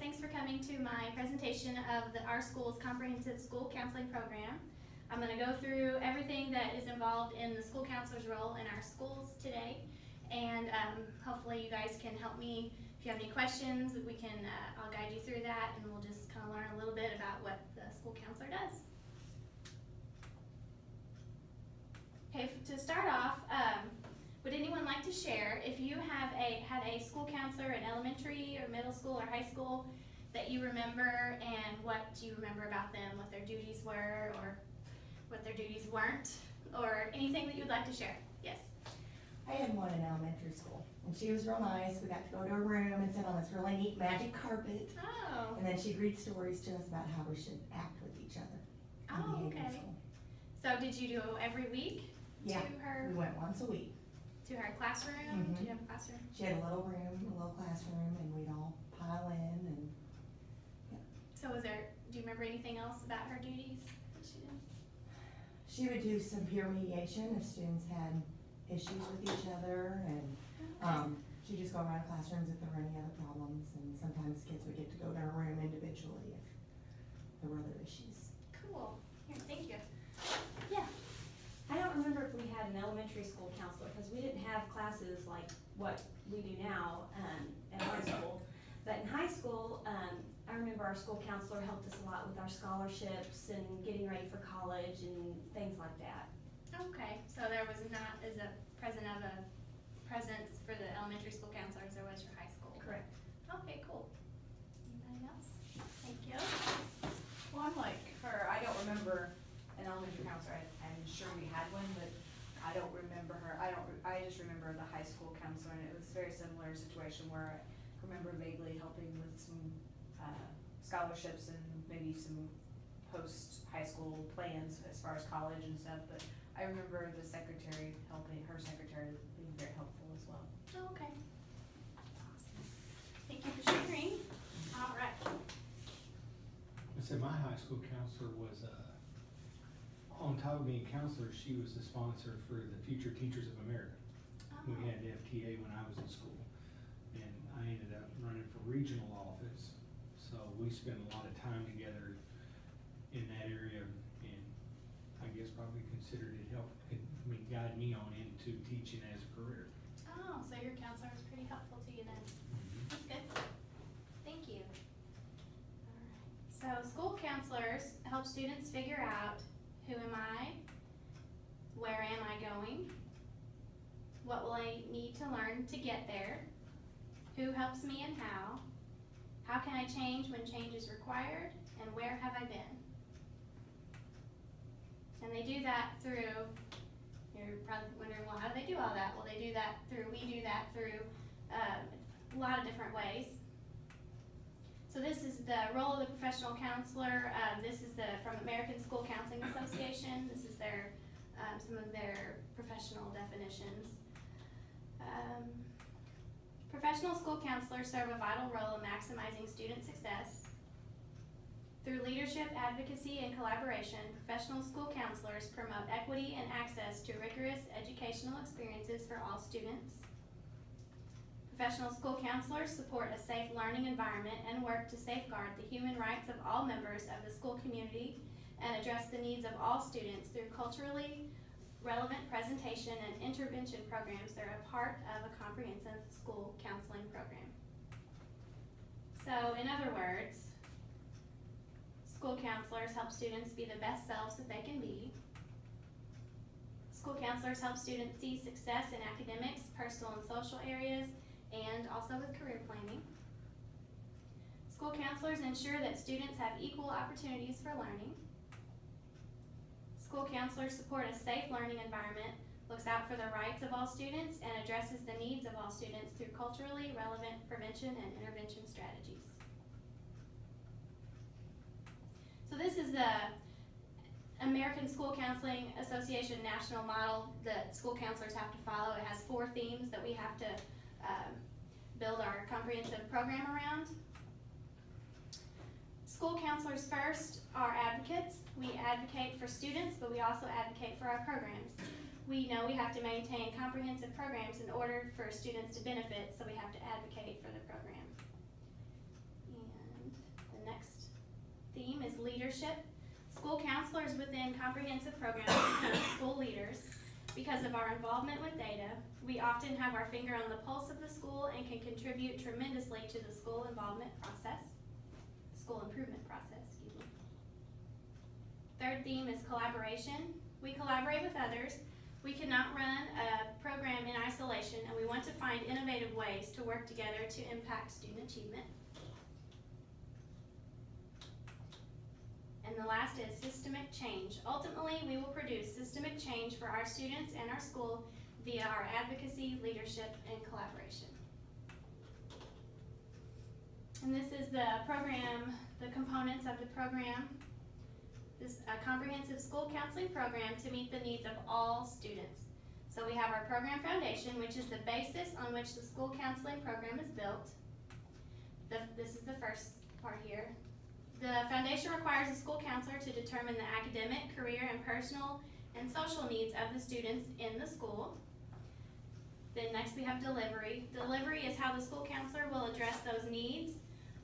thanks for coming to my presentation of our school's comprehensive school counseling program. I'm going to go through everything that is involved in the school counselor's role in our schools today, and hopefully you guys can help me. If you have any questions, I'll guide you through that, and we'll just kind of learn a little bit about what the school counselor does. Okay, to start off, would anyone like to share if you had a school counselor in elementary or middle school or high school that you remember, and what do you remember about them, what their duties were or what their duties weren't, or anything that you would like to share? Yes? I had one in elementary school, and she was real nice. We got to go to her room and sit on this really neat magic carpet. Oh. And then she'd read stories to us about how we should act with each other. Oh, okay. So did you do every week? Yeah, to her, we went once a week. To her classroom? Mm-hmm. Did you have a classroom? She had a little room, a little classroom, and we'd all pile in, and yeah. So do you remember anything else about her duties that she did? She would do some peer mediation if students had issues with each other, and she'd just go around classrooms if there were any other problems, and sometimes kids would get to go to her room individually if there were other issues. Cool. Here, thank you. Yeah. I don't remember if we had an elementary school counselor because we didn't have classes like what we do now at high school. But in high school, I remember our school counselor helped us a lot with our scholarships and getting ready for college and things like that. Okay, so there was not as a presence for the elementary school counselor as there was your high school. Correct. Okay, cool. Anybody else? Thank you. Well, I'm like her. I don't remember an elementary counselor. I'm sure we had one, but I don't remember her. I just remember the high school counselor, and it was a very similar situation where I remember vaguely helping with some scholarships and maybe some post-high school plans as far as college and stuff, but I remember the secretary her secretary being very helpful as well. Oh, okay. Awesome. Thank you for sharing. All right. I said my high school counselor was on top of being a counselor, she was the sponsor for the Future Teachers of America. Oh. We had the FTA when I was in school, and I ended up running for regional office. So we spent a lot of time together in that area, and I guess probably considered it guide me on into teaching as a career. Oh, so your counselor was pretty helpful to you then. That's good. Thank you. All right. So school counselors help students figure out, who am I? Where am I going? What will I need to learn to get there? Who helps me and how? How can I change when change is required? And where have I been? And they do that through, you're probably wondering, well, how do they do all that? Well, we do that through a lot of different ways. So this is the role of the professional counselor. This is from American School Counseling Association. This is some of their professional definitions. Professional school counselors serve a vital role in maximizing student success. Through leadership, advocacy, and collaboration, professional school counselors promote equity and access to rigorous educational experiences for all students. Professional school counselors support a safe learning environment and work to safeguard the human rights of all members of the school community and address the needs of all students through culturally relevant presentation and intervention programs that are a part of a comprehensive school counseling program. So, in other words, school counselors help students be the best selves that they can be. School counselors help students see success in academics, personal and social areas, and also with career planning. School counselors ensure that students have equal opportunities for learning. School counselors support a safe learning environment, looks out for the rights of all students, and addresses the needs of all students through culturally relevant prevention and intervention strategies. So this is the American School Counseling Association national model that school counselors have to follow. It has 4 themes that we have to build our comprehensive program around. School counselors first are advocates. We advocate for students, but we also advocate for our programs. We know we have to maintain comprehensive programs in order for students to benefit, so we have to advocate for the program. And leadership. School counselors within comprehensive programs become school leaders. Because of our involvement with data, we often have our finger on the pulse of the school and can contribute tremendously to the school improvement process, excuse me. Third theme is collaboration. We collaborate with others. We cannot run a program in isolation, and we want to find innovative ways to work together to impact student achievement. And the last is systemic change. Ultimately, we will produce systemic change for our students and our school via our advocacy, leadership, and collaboration. And this is the program, the components of the program. This is a comprehensive school counseling program to meet the needs of all students. So we have our program foundation, which is the basis on which the school counseling program is built. This is the first part here. The foundation requires a school counselor to determine the academic, career, and personal and social needs of the students in the school. Then next we have delivery. Delivery is how the school counselor will address those needs.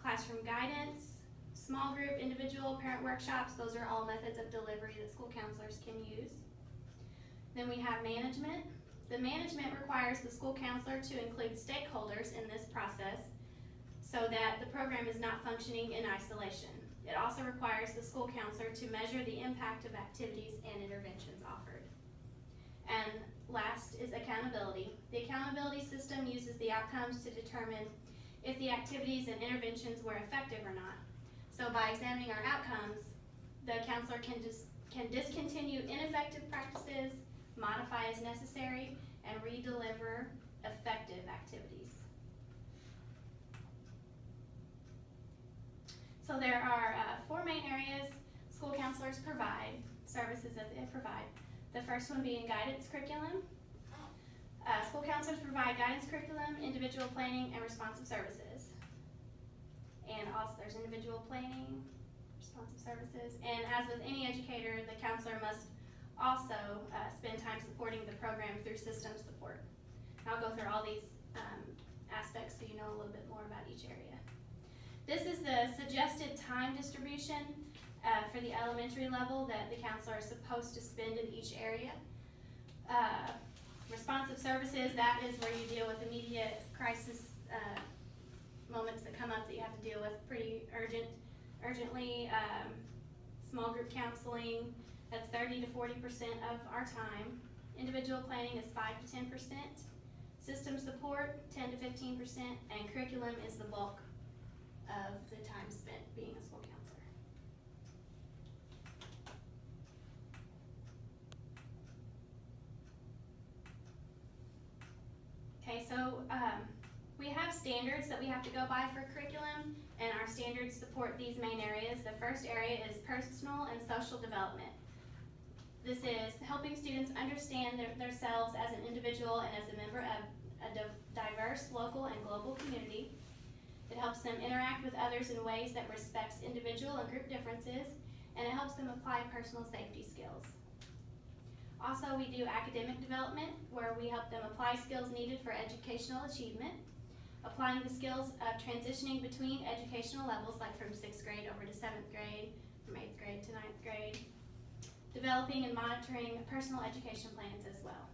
Classroom guidance, small group, individual, parent workshops, those are all methods of delivery that school counselors can use. Then we have management. The management requires the school counselor to include stakeholders in this process so that the program is not functioning in isolation. It also requires the school counselor to measure the impact of activities and interventions offered. And last is accountability. The accountability system uses the outcomes to determine if the activities and interventions were effective or not. So by examining our outcomes, the counselor can discontinue ineffective practices, modify as necessary, and redeliver effective activities. So there are 4 main areas school counselors provide, services that they provide. The first one being guidance curriculum. School counselors provide guidance curriculum, individual planning, and responsive services. And also there's individual planning, responsive services. And as with any educator, the counselor must also spend time supporting the program through system support. I'll go through all these aspects so you know a little bit more about each area. This is the suggested time distribution for the elementary level that the counselor is supposed to spend in each area. Responsive services, that is where you deal with immediate crisis moments that come up that you have to deal with pretty urgently. Small group counseling, that's 30 to 40% of our time. Individual planning is 5 to 10%. System support, 10 to 15%, and curriculum is the bulk of the time spent being a school counselor. Okay, so we have standards that we have to go by for curriculum, and our standards support these main areas. The first area is personal and social development. This is helping students understand themselves as an individual and as a member of a diverse local and global community. It helps them interact with others in ways that respects individual and group differences, and it helps them apply personal safety skills. Also, we do academic development, where we help them apply skills needed for educational achievement, applying the skills of transitioning between educational levels, like from 6th grade over to 7th grade, from 8th grade to 9th grade, developing and monitoring personal education plans as well.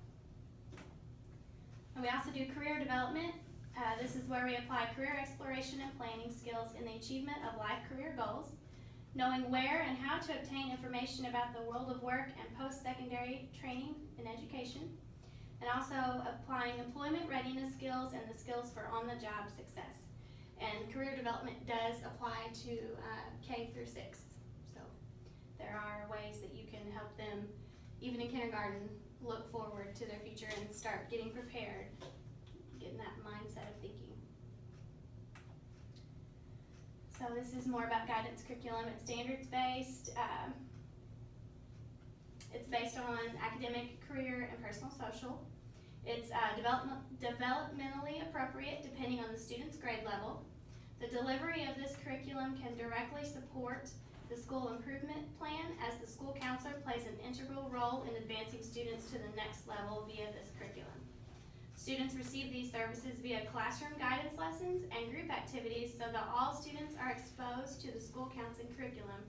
And we also do career development. This is where we apply career exploration and planning skills in the achievement of life career goals, knowing where and how to obtain information about the world of work and post-secondary training and education, and also applying employment readiness skills and the skills for on-the-job success. And career development does apply to K through 6. So there are ways that you can help them, even in kindergarten, look forward to their future and start getting prepared, getting that mindset of thinking. So this is more about guidance curriculum. It's standards-based. It's based on academic, career, and personal social. It's developmentally appropriate depending on the student's grade level. The delivery of this curriculum can directly support the school improvement plan, as the school counselor plays an integral role in advancing students to the next level via this curriculum. Students receive these services via classroom guidance lessons and group activities so that all students are exposed to the school counseling curriculum,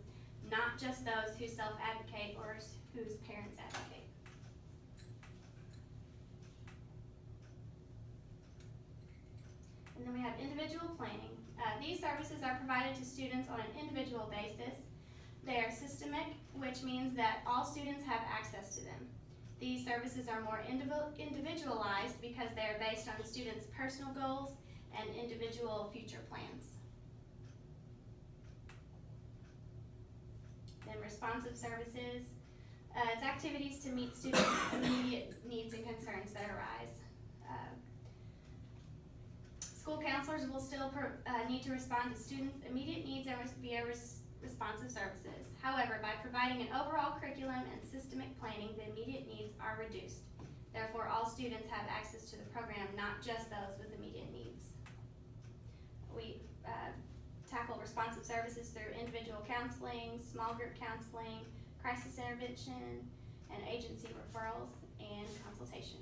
not just those who self-advocate or whose parents advocate. And then we have individual planning. These services are provided to students on an individual basis. They are systemic, which means that all students have access to them. These services are more individualized because they are based on the student's personal goals and individual future plans. Then responsive services. It's activities to meet students' immediate needs and concerns that arise. School counselors will still need to respond to students' immediate needs and via responsive services. However, by providing an overall curriculum and systemic planning, the immediate needs are reduced. Therefore, all students have access to the program, not just those with immediate needs. We tackle responsive services through individual counseling, small group counseling, crisis intervention, and agency referrals and consultation.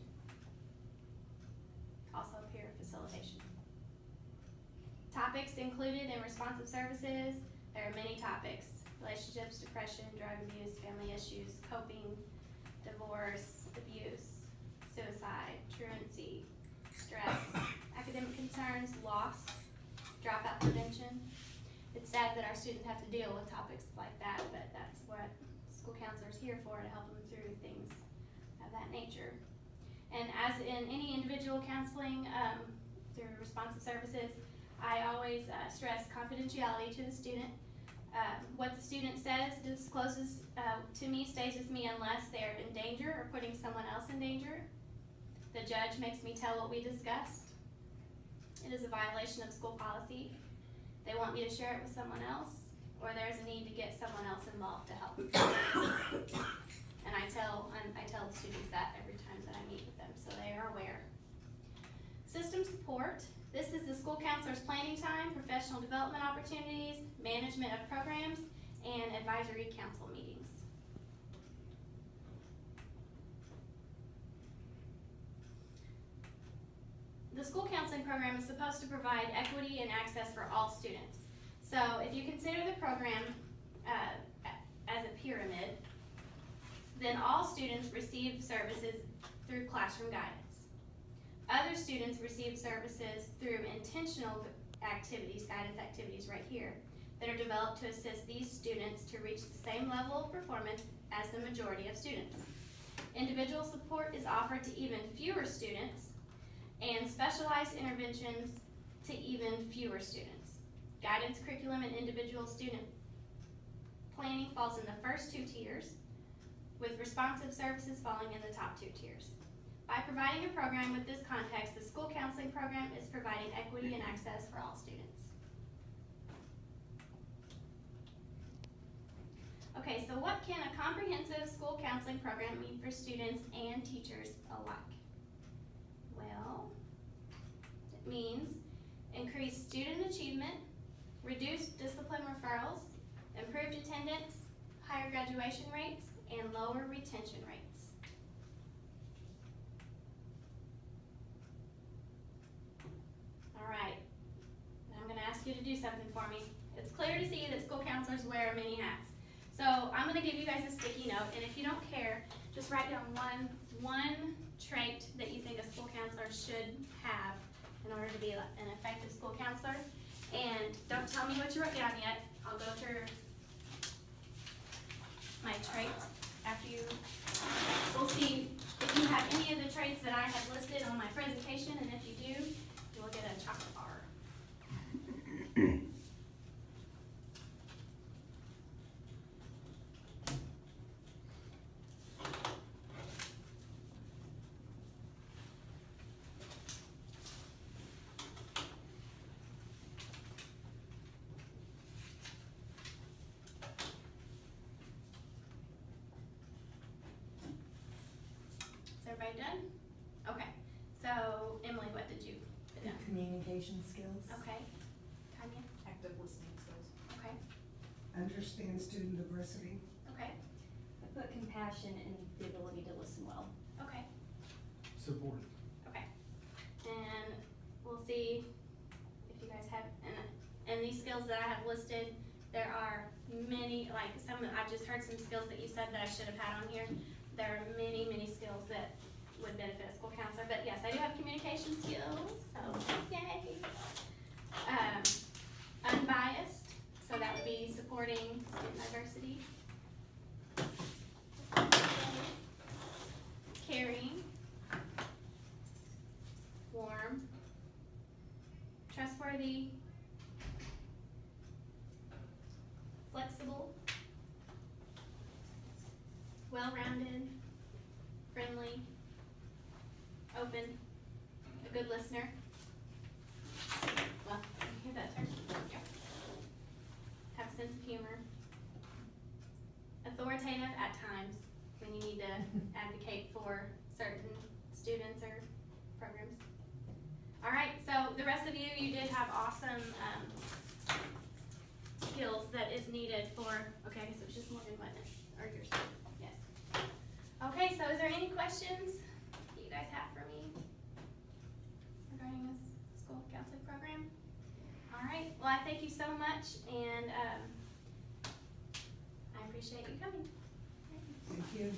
Also peer facilitation. Topics included in responsive services, there are many topics: relationships, depression, drug abuse, family issues, coping, divorce, abuse, suicide, truancy, stress, academic concerns, loss, dropout prevention. It's sad that our students have to deal with topics like that, but that's what school counselors are here for, to help them through things of that nature. And as in any individual counseling through responsive services, I always stress confidentiality to the student. What the student says, discloses to me, stays with me unless they're in danger or putting someone else in danger. The judge makes me tell what we discussed. It is a violation of school policy. They want me to share it with someone else, or there's a need to get someone else involved to help. And I tell the students that every time that I meet with them, so they are aware. System support. This is the school counselor's planning time, professional development opportunities, management of programs, and advisory council meetings. The school counseling program is supposed to provide equity and access for all students. So if you consider the program as a pyramid, then all students receive services through classroom guidance. Other students receive services through intentional activities, guidance activities right here, that are developed to assist these students to reach the same level of performance as the majority of students. Individual support is offered to even fewer students, and specialized interventions to even fewer students. Guidance, curriculum, and individual student planning falls in the first two tiers, with responsive services falling in the top two tiers. By providing a program with this context, the school counseling program is providing equity and access for all students. Okay, so what can a comprehensive school counseling program mean for students and teachers alike? Well, it means increased student achievement, reduced discipline referrals, improved attendance, higher graduation rates, and lower retention rates. All right, now I'm going to ask you to do something for me. It's clear to see that school counselors wear many hats. So I'm going to give you guys a sticky note, and if you don't care, just write down one trait that you think a school counselor should have in order to be an effective school counselor. And don't tell me what you wrote down yet. I'll go through my traits after you. We'll see if you have any of the traits that I have listed on my presentation, and if you do, you will get a chocolate bar. Everybody done? Okay. So, Emily, what did you put down? Communication skills. Okay. Tanya? Active listening skills. Okay. Understand student diversity. Okay. I put compassion and the ability to listen well. Okay. Support. Okay. And we'll see if you guys have, and these skills that I have listed, There are many, like I've just heard some skills that you said that I should have had on here. There are many, many skills that would benefit a school counselor, but yes, I do have communication skills, so yay. Unbiased, so that would be supporting student diversity. Caring. Warm. Trustworthy. Flexible. Well-rounded. Friendly. Open. A good listener. Well, you hear that term? Yeah. Have a sense of humor. Authoritative at times when you need to advocate for certain students or programs. All right, so the rest of you, you did have awesome skills that is needed for, okay, so it's just Morgan, wasn't it? Or yours? Yes. Okay, so is there any questions that you guys have for me regarding this school counseling program? All right, well, I thank you so much, and I appreciate you coming. Thank you.